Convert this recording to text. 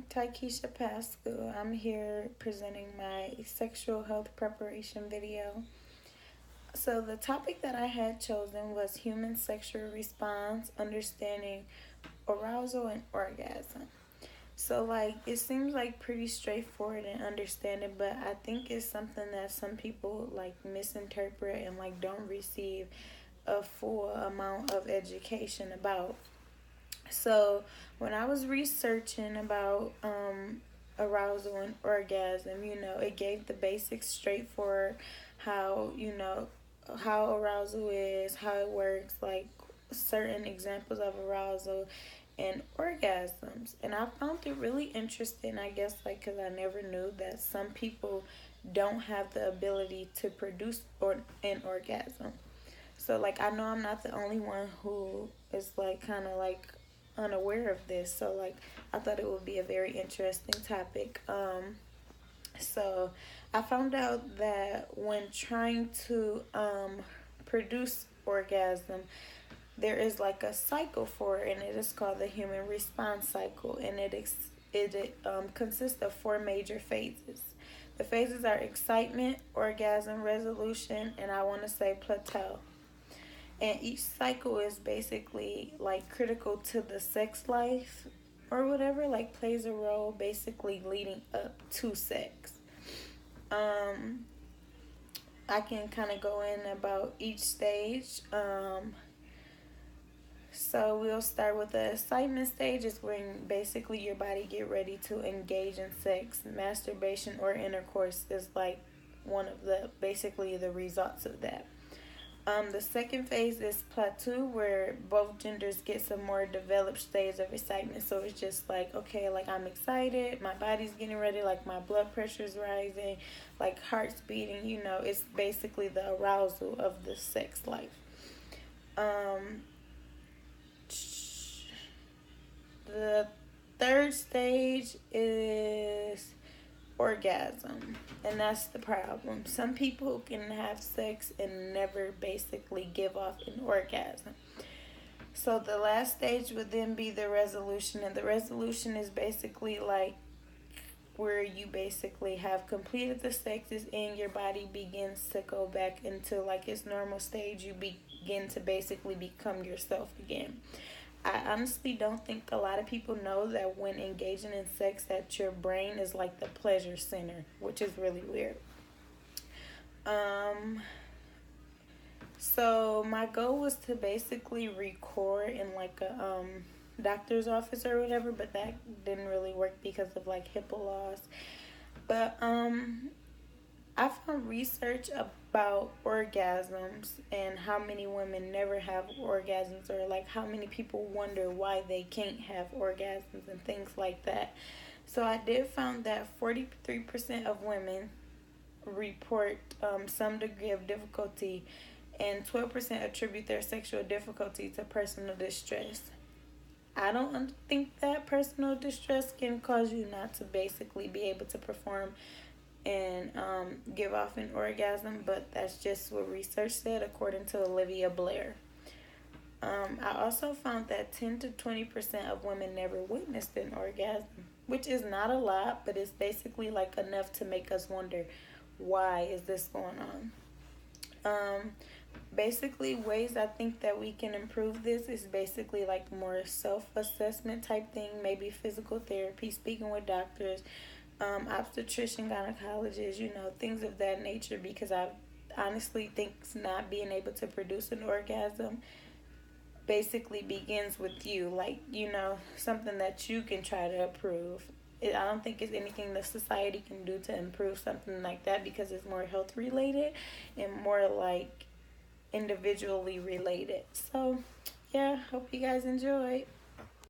Taikisha Pascal. I'm here presenting my sexual health preparation video. So, the topic that I had chosen was human sexual response, understanding arousal and orgasm. So, it seems like pretty straightforward and understanding, but I think it's something that some people misinterpret and don't receive a full amount of education about. So when I was researching about arousal and orgasm, it gave the basics straightforward how, how arousal is, how it works, like certain examples of arousal and orgasms. And I found it really interesting, I guess, because I never knew that some people don't have the ability to produce an orgasm. So, I know I'm not the only one who is, kind of, unaware of this. So, I thought it would be a very interesting topic. So, I found out that when trying to produce orgasm, there is, a cycle for it, and it is called the human response cycle. And it consists of four major phases. The phases are excitement, orgasm, resolution, and I want to say plateau. And each cycle is basically critical to the sex life or whatever, plays a role basically leading up to sex. I can kind of go in about each stage. So we'll start with the excitement stage, is when basically your body get ready to engage in sex. Masturbation or intercourse is one of the basically the results of that. The second phase is plateau, where both genders get some more developed stage of excitement. So it's just okay, I'm excited, my body's getting ready, my blood pressure's rising, heart's beating, it's basically the arousal of the sex life. The third stage is orgasm, and that's the problem. Some people can have sex and never basically give off an orgasm. So the last stage would then be the resolution, and the resolution is basically where you basically have completed the sexes and your body begins to go back into its normal stage. You begin to basically become yourself again. I honestly don't think a lot of people know that when engaging in sex that your brain is the pleasure center, which is really weird. So my goal was to basically record in a doctor's office or whatever, but that didn't really work because of HIPAA laws. But I found research about orgasms and how many women never have orgasms, or how many people wonder why they can't have orgasms and things like that. So I did found that 43% of women report some degree of difficulty, and 12% attribute their sexual difficulty to personal distress. I don't think that personal distress can cause you not to basically be able to perform and give off an orgasm, but that's just what research said according to Olivia Blair. I also found that 10 to 20% of women never witnessed an orgasm, which is not a lot, but it's basically enough to make us wonder, why is this going on? Basically, ways I think that we can improve this is basically more self-assessment type thing, maybe physical therapy, speaking with doctors, obstetrician, gynecologists, things of that nature, because I honestly think not being able to produce an orgasm basically begins with you, something that you can try to improve. I don't think it's anything that society can do to improve something like that, because it's more health related and more individually related. So yeah, hope you guys enjoyed.